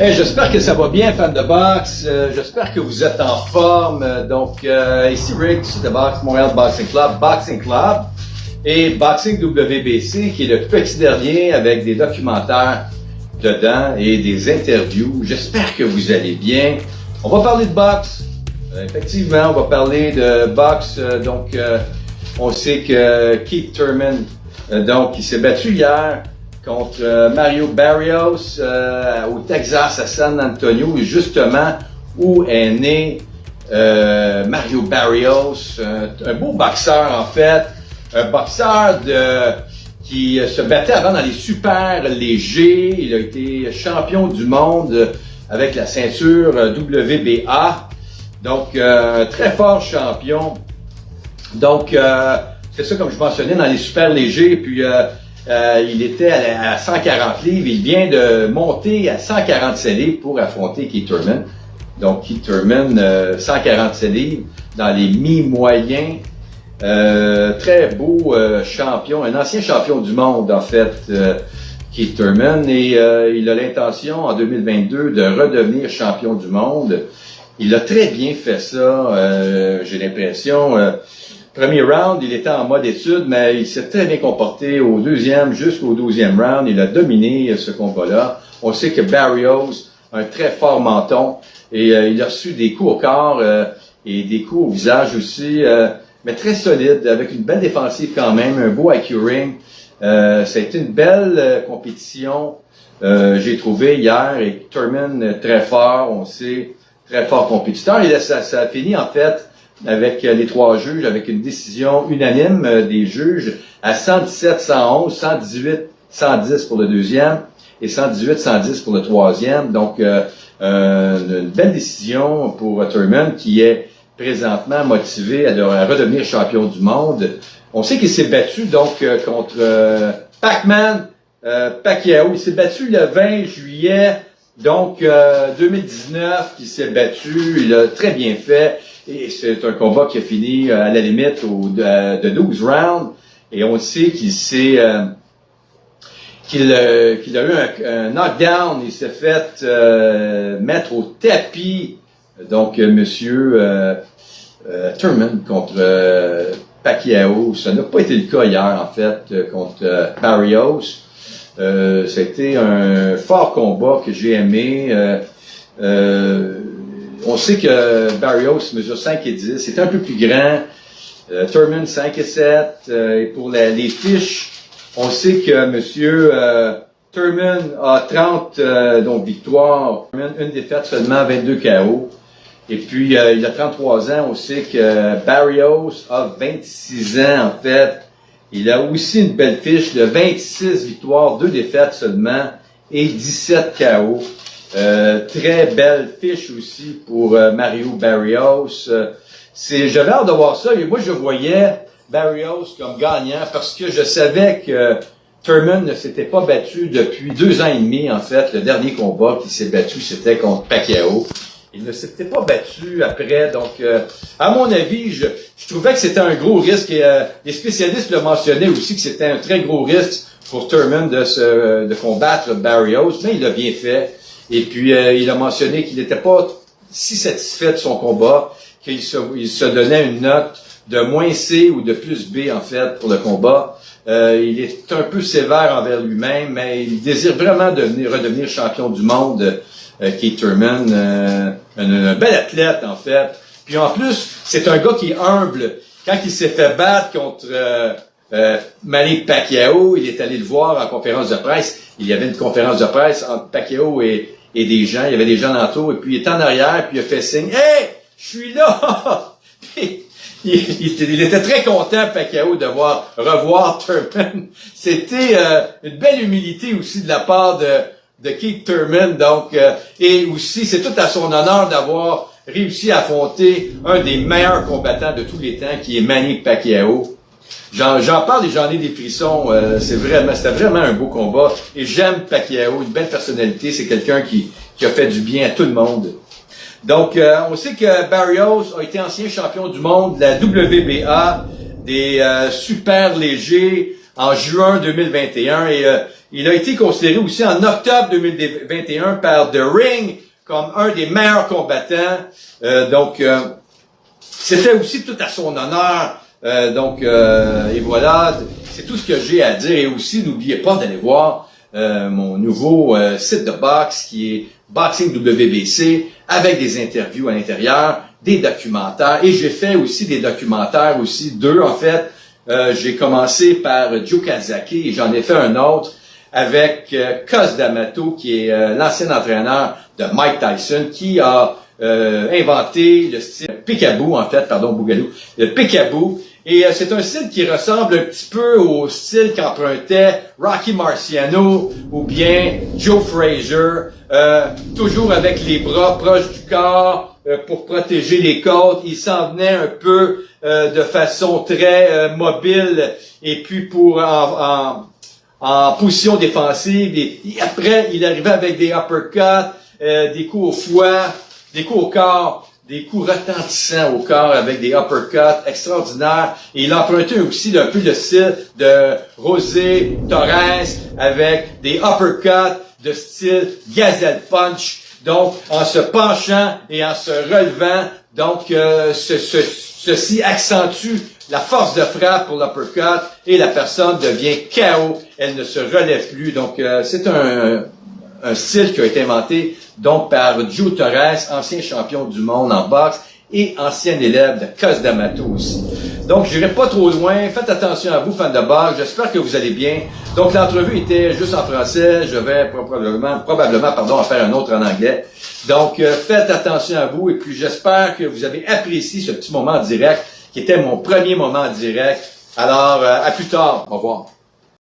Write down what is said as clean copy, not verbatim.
Hey, j'espère que ça va bien, fans de boxe. J'espère que vous êtes en forme. Ici Rick de Boxe Montréal Boxing Club et Boxing WBC, qui est le petit dernier avec des documentaires dedans et des interviews. J'espère que vous allez bien. On va parler de boxe. Effectivement, on va parler de boxe. On sait que Keith Thurman, il s'est battu hier contre Mario Barrios au Texas, à San Antonio, justement où est né Mario Barrios, un beau boxeur en fait, un boxeur qui se battait avant dans les super légers. Il a été champion du monde avec la ceinture WBA, donc très fort champion. C'est ça comme je mentionnais dans les super légers, puis il était à 140 livres, il vient de monter à 147 livres pour affronter Keith Thurman. Donc Keith Thurman, 147 livres dans les mi-moyens. Très beau champion, un ancien champion du monde en fait, Keith Thurman. Et il a l'intention en 2022 de redevenir champion du monde. Il a très bien fait ça, j'ai l'impression. Premier round, il était en mode étude, mais il s'est très bien comporté au deuxième jusqu'au 12e round. Il a dominé ce combat-là. On sait que Barrios a un très fort menton et il a reçu des coups au corps et des coups au visage aussi, mais très solide, avec une belle défensive quand même, un beau IQ ring. Ça a été une belle compétition, j'ai trouvé hier, et Thurman très fort, on sait, très fort compétiteur. Et là, ça a fini en fait avec les trois juges, avec une décision unanime des juges à 117-111, 118-110 pour le deuxième et 118-110 pour le troisième. Donc, une belle décision pour Thurman qui est présentement motivé à redevenir champion du monde. On sait qu'il s'est battu donc contre Pacquiao. Il s'est battu le 20 juillet, 2019, il s'est battu. Il a très bien fait. Et c'est un combat qui a fini à la limite de 12 rounds. Et on sait qu'il a eu un knockdown. Il s'est fait mettre au tapis. Donc, monsieur Thurman contre Pacquiao. Ça n'a pas été le cas hier, en fait, contre Barrios. C'était un fort combat que j'ai aimé. On sait que Barrios mesure 5 et 10, c'est un peu plus grand. Thurman 5 et 7. Et pour les fiches, on sait que monsieur Thurman a 30 victoires, une défaite seulement, 22 KO. Et puis il a 33 ans. On sait que Barrios a 26 ans en fait. Il a aussi une belle fiche de 26 victoires, 2 défaites seulement et 17 KO. Très belle fiche aussi pour Mario Barrios. J'avais hâte de voir ça. Et moi, je voyais Barrios comme gagnant parce que je savais que Thurman ne s'était pas battu depuis 2 ans et demi, en fait. Le dernier combat qu'il s'est battu, c'était contre Pacquiao. Il ne s'était pas battu après. Donc, à mon avis, je trouvais que c'était un gros risque. Et les spécialistes le mentionnaient aussi que c'était un très gros risque pour Thurman de combattre Barrios. Mais il l'a bien fait. Et puis, il a mentionné qu'il n'était pas si satisfait de son combat, qu'il se donnait une note de moins C ou de plus B, en fait, pour le combat. Il est un peu sévère envers lui-même, mais il désire vraiment redevenir champion du monde, Keith Thurman. Un bel athlète, en fait. Puis en plus, c'est un gars qui est humble. Quand il s'est fait battre contre Manny Pacquiao, il est allé le voir en conférence de presse. Il y avait une conférence de presse entre Pacquiao et des gens. Il y avait des gens autour, et puis il était en arrière, puis il a fait signe. « Hey! Je suis là! » il était très content, Pacquiao, de revoir Thurman. C'était une belle humilité aussi de la part de Keith Thurman. Et aussi, c'est tout à son honneur d'avoir réussi à affronter un des meilleurs combattants de tous les temps, qui est Manny Pacquiao. J'en parle et j'en ai des frissons. C'était vraiment un beau combat. Et j'aime Pacquiao, une belle personnalité. C'est quelqu'un qui a fait du bien à tout le monde. Donc, on sait que Barrios a été ancien champion du monde de la WBA, des super légers. en juin 2021 et il a été considéré aussi en octobre 2021 par The Ring comme un des meilleurs combattants. C'était aussi tout à son honneur. Et voilà, c'est tout ce que j'ai à dire. Et aussi, n'oubliez pas d'aller voir mon nouveau site de boxe qui est Boxing WBC avec des interviews à l'intérieur, des documentaires. Et j'ai fait aussi des documentaires aussi, 2 en fait. J'ai commencé par Joe Calzaghe et j'en ai fait un autre avec Cus D'Amato qui est l'ancien entraîneur de Mike Tyson qui a inventé le style Peekaboo, en fait, pardon, Bougalou, le Peekaboo. Et c'est un style qui ressemble un petit peu au style qu'empruntait Rocky Marciano ou bien Joe Frazier, toujours avec les bras proches du corps pour protéger les côtes. Il s'en venait un peu de façon très mobile et puis en position défensive. Et après, il arrivait avec des uppercuts, des coups au foie, des coups au corps, des coups retentissants au corps avec des uppercuts extraordinaires. Et il empruntait aussi un peu le style de José Torres avec des uppercuts de style Gazelle Punch. Donc, en se penchant et en se relevant, donc ceci accentue la force de frappe pour l'uppercut et la personne devient KO. Elle ne se relève plus. Donc, c'est un style qui a été inventé donc par Joe Torres, ancien champion du monde en boxe et ancien élève de Cus D'Amato aussi. Donc, je n'irai pas trop loin. Faites attention à vous, fans de boxe. J'espère que vous allez bien. Donc, l'entrevue était juste en français. Je vais probablement en faire un autre en anglais. Donc, faites attention à vous. Et puis, j'espère que vous avez apprécié ce petit moment en direct qui était mon premier moment en direct. Alors, à plus tard. Au revoir.